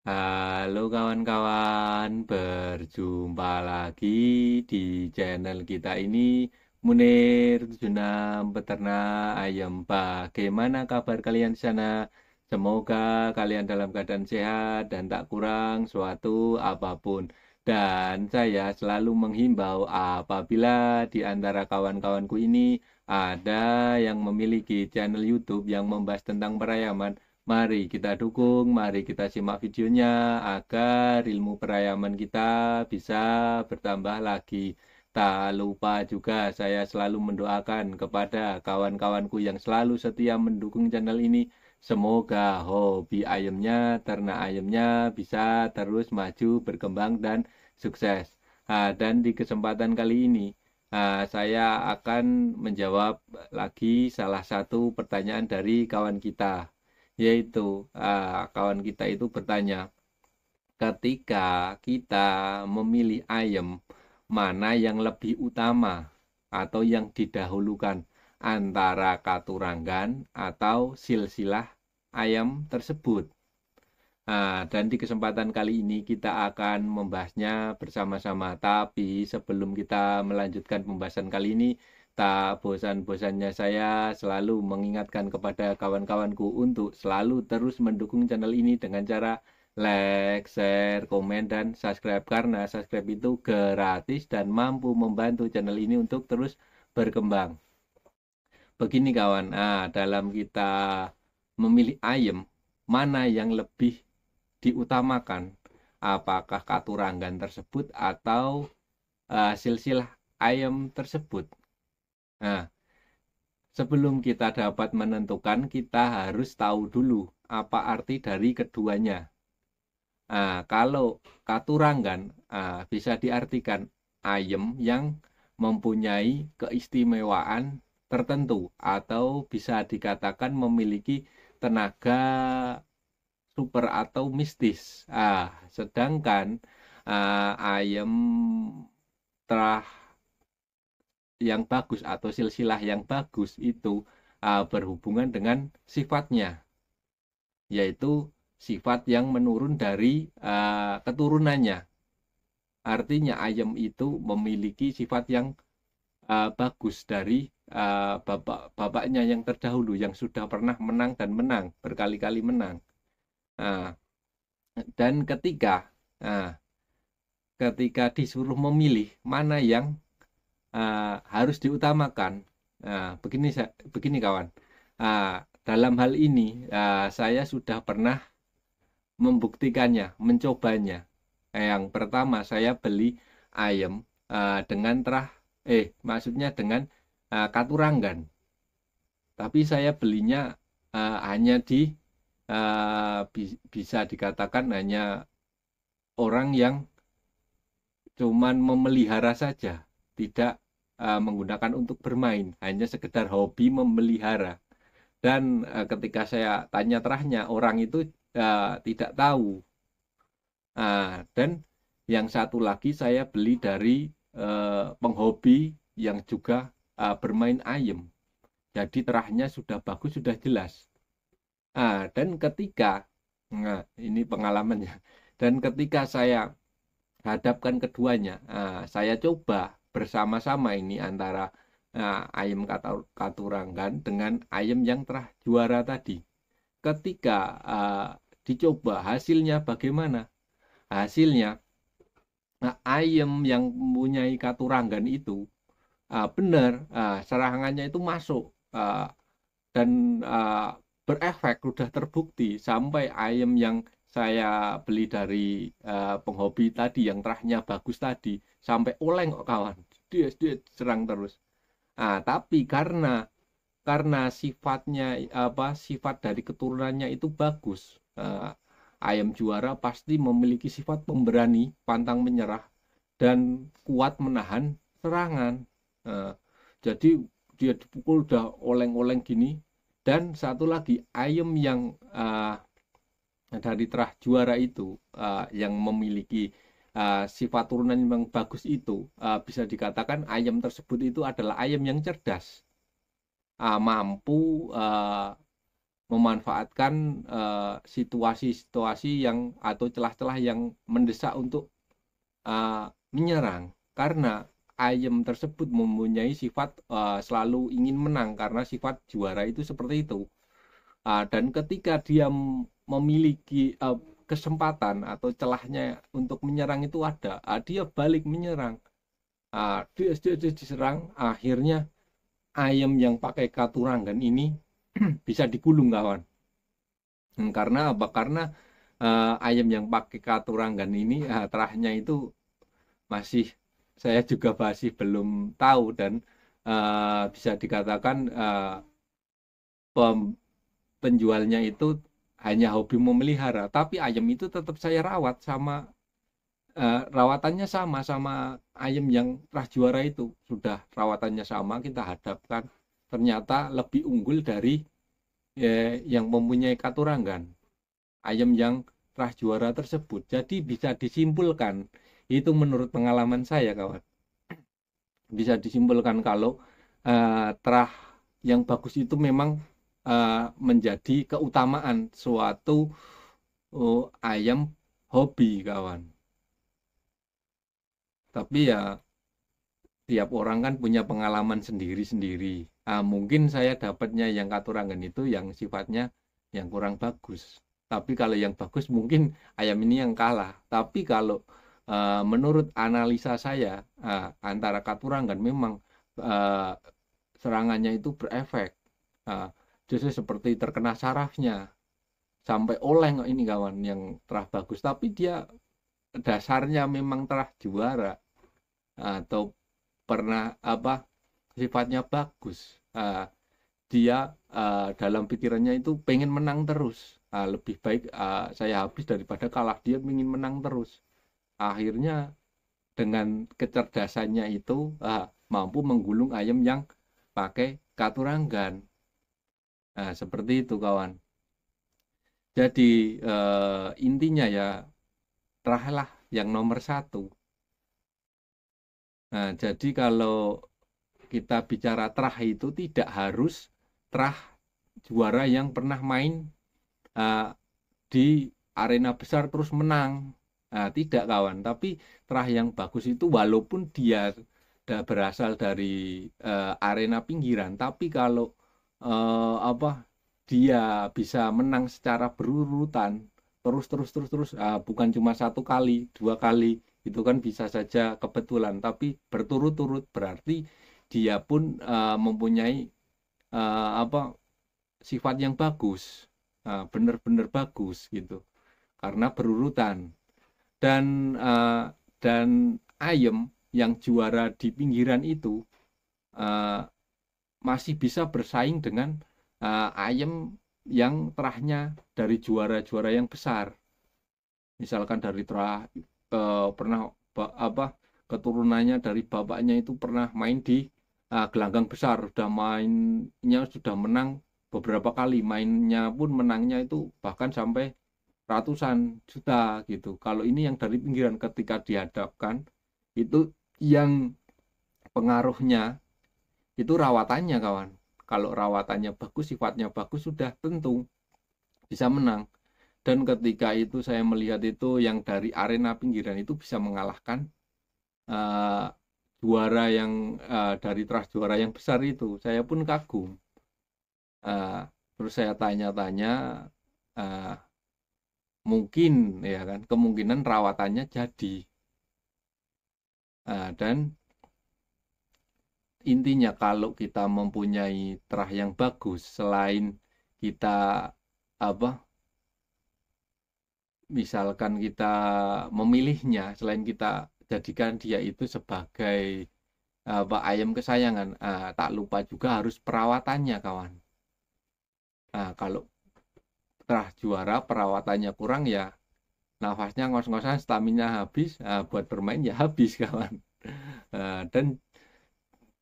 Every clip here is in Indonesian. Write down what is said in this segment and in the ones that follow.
Halo kawan-kawan, berjumpa lagi di channel kita ini. Munir Junam Peternak Ayam. Bagaimana kabar kalian di sana? Semoga kalian dalam keadaan sehat dan tak kurang suatu apapun. Dan saya selalu menghimbau apabila di antara kawan-kawanku ini ada yang memiliki channel YouTube yang membahas tentang perayaman. Mari kita dukung, mari kita simak videonya agar ilmu perayaman kita bisa bertambah lagi. Tak lupa juga saya selalu mendoakan kepada kawan-kawanku yang selalu setia mendukung channel ini. Semoga hobi ayamnya, ternak ayamnya bisa terus maju, berkembang, dan sukses. Dan di kesempatan kali ini, saya akan menjawab lagi salah satu pertanyaan dari kawan kita, yaitu kawan kita itu bertanya, ketika kita memilih ayam, mana yang lebih utama atau yang didahulukan antara katuranggan atau silsilah ayam tersebut. Dan di kesempatan kali ini kita akan membahasnya bersama-sama. Tapi sebelum kita melanjutkan pembahasan kali ini, tak bosan-bosannya saya selalu mengingatkan kepada kawan-kawanku untuk selalu terus mendukung channel ini dengan cara like, share, komen, dan subscribe. Karena subscribe itu gratis dan mampu membantu channel ini untuk terus berkembang. Begini kawan, dalam kita memilih ayam, mana yang lebih diutamakan, apakah katuranggan tersebut atau silsilah ayam tersebut. Nah, sebelum kita dapat menentukan, kita harus tahu dulu apa arti dari keduanya. Kalau katuranggan bisa diartikan ayam yang mempunyai keistimewaan tertentu atau bisa dikatakan memiliki tenaga super atau mistis. Sedangkan ayam terah yang bagus atau silsilah yang bagus itu berhubungan dengan sifatnya, yaitu sifat yang menurun dari keturunannya. Artinya ayam itu memiliki sifat yang bagus dari bapaknya yang terdahulu yang sudah pernah menang dan menang, berkali-kali menang. Nah, dan ketika disuruh memilih mana yang harus diutamakan, begini kawan, dalam hal ini saya sudah pernah membuktikannya, mencobanya. Yang pertama saya beli ayam dengan maksudnya dengan katuranggan, tapi saya belinya hanya bisa dikatakan hanya orang yang cuman memelihara saja, tidak menggunakan untuk bermain, hanya sekedar hobi memelihara. Dan ketika saya tanya terahnya, orang itu tidak tahu. Dan yang satu lagi saya beli dari penghobi yang juga bermain ayam. Jadi terahnya sudah bagus, sudah jelas. Dan ini pengalamannya. Dan ketika saya hadapkan keduanya, saya coba bersama-sama ini antara ayam katuranggan dengan ayam yang telah juara tadi. Ketika dicoba hasilnya bagaimana? Hasilnya ayam yang mempunyai katuranggan itu benar, serangannya itu masuk dan berefek, sudah terbukti. Sampai ayam yang saya beli dari penghobi tadi yang terahnya bagus tadi sampai oleng kok kawan, dia serang terus. Tapi karena sifat dari keturunannya itu bagus, ayam juara pasti memiliki sifat pemberani, pantang menyerah, dan kuat menahan serangan. Jadi dia dipukul udah oleng-oleng gini. Dan satu lagi, ayam yang dari terah juara itu yang memiliki sifat turunan yang bagus itu, bisa dikatakan ayam tersebut itu adalah ayam yang cerdas, mampu memanfaatkan situasi-situasi yang atau celah-celah yang mendesak untuk menyerang, karena ayam tersebut mempunyai sifat selalu ingin menang karena sifat juara itu seperti itu. Dan ketika dia memiliki kesempatan atau celahnya untuk menyerang itu ada, dia balik menyerang. Dia diserang, akhirnya ayam yang pakai katurangan ini bisa digulung, kawan. Karena apa? Karena ayam yang pakai katurangan ini terahnya itu masih, saya juga masih belum tahu, dan bisa dikatakan penjualnya itu hanya hobi memelihara, tapi ayam itu tetap saya rawat sama rawatannya sama ayam yang terah juara itu. Sudah rawatannya sama, kita hadapkan, ternyata lebih unggul dari yang mempunyai katurangan, ayam yang terah juara tersebut. Jadi bisa disimpulkan, itu menurut pengalaman saya, kawan, bisa disimpulkan kalau terah yang bagus itu memang menjadi keutamaan suatu ayam hobi, kawan. Tapi ya tiap orang kan punya pengalaman sendiri-sendiri. Mungkin saya dapatnya yang katurangan itu yang sifatnya yang kurang bagus. Tapi kalau yang bagus mungkin ayam ini yang kalah. Tapi kalau menurut analisa saya, antara katurangan memang serangannya itu berefek. Justru seperti terkena sarafnya, sampai oleng ini, kawan, yang terah bagus. Tapi dia dasarnya memang terah juara atau pernah sifatnya bagus. Dia dalam pikirannya itu pengen menang terus. Lebih baik saya habis daripada kalah. Dia ingin menang terus. Akhirnya dengan kecerdasannya itu mampu menggulung ayam yang pakai katurangan. Seperti itu, kawan. Jadi intinya ya, terahlah yang nomor satu. Jadi kalau kita bicara terah itu tidak harus terah juara yang pernah main di arena besar terus menang. Tidak, kawan. Tapi terah yang bagus itu walaupun dia berasal dari arena pinggiran, tapi kalau dia bisa menang secara berurutan, terus, bukan cuma 1 kali, 2 kali, itu kan bisa saja kebetulan, tapi berturut-turut berarti dia pun mempunyai sifat yang bagus, benar-benar bagus gitu, karena berurutan. Dan ayam yang juara di pinggiran itu masih bisa bersaing dengan ayam yang terahnya dari juara-juara yang besar. Misalkan dari terah pernah keturunannya dari bapaknya itu pernah main di gelanggang besar, sudah menang beberapa kali, mainnya pun menangnya itu bahkan sampai ratusan juta gitu. Kalau ini yang dari pinggiran, ketika dihadapkan itu yang pengaruhnya itu rawatannya, kawan. Kalau rawatannya bagus, sifatnya bagus, sudah tentu bisa menang. Dan ketika itu saya melihat itu yang dari arena pinggiran itu bisa mengalahkan juara yang dari terah juara yang besar itu. Saya pun kagum. Terus saya tanya-tanya, mungkin ya kan, kemungkinan rawatannya jadi. Dan intinya kalau kita mempunyai terah yang bagus, selain kita misalkan kita memilihnya, selain kita jadikan dia itu sebagai ayam kesayangan, tak lupa juga harus perawatannya, kawan. Kalau terah juara perawatannya kurang, ya nafasnya ngos-ngosan, stamina habis, buat bermain ya habis, kawan.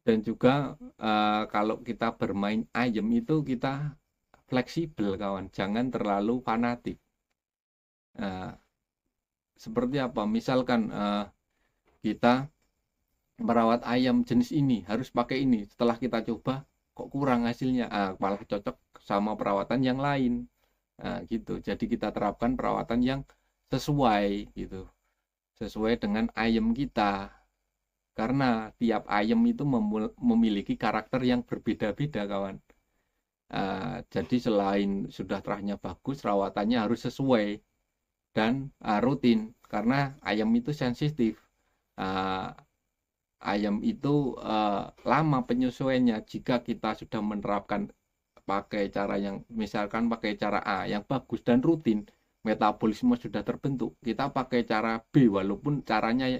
Dan juga kalau kita bermain ayam itu kita fleksibel, kawan, jangan terlalu fanatik. Seperti apa? Misalkan kita merawat ayam jenis ini, harus pakai ini. Setelah kita coba, kok kurang hasilnya, malah cocok sama perawatan yang lain. Nah, gitu. Jadi kita terapkan perawatan yang sesuai gitu. Sesuai dengan ayam kita. Karena tiap ayam itu memiliki karakter yang berbeda-beda, kawan. Jadi selain sudah terahnya bagus, rawatannya harus sesuai dan rutin. Karena ayam itu sensitif. Uh, Ayam itu lama penyesuaiannya. Jika kita sudah menerapkan pakai cara yang misalkan pakai cara A yang bagus dan rutin, metabolisme sudah terbentuk, kita pakai cara B walaupun caranya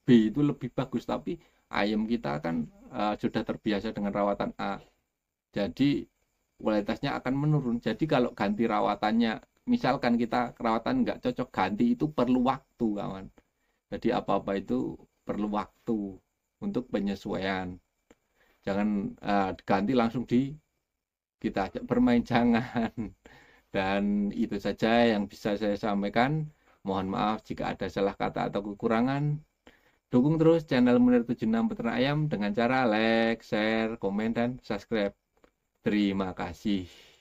B itu lebih bagus, tapi ayam kita kan sudah terbiasa dengan rawatan A, jadi kualitasnya akan menurun. Jadi kalau ganti rawatannya, misalkan kita rawatan nggak cocok, ganti itu perlu waktu, kawan. Jadi apa-apa itu perlu waktu untuk penyesuaian. Jangan ganti langsung kita ajak bermain, jangan. Dan itu saja yang bisa saya sampaikan. Mohon maaf jika ada salah kata atau kekurangan. Dukung terus channel Munir 76 Peternak Ayam dengan cara like, share, komen, dan subscribe. Terima kasih.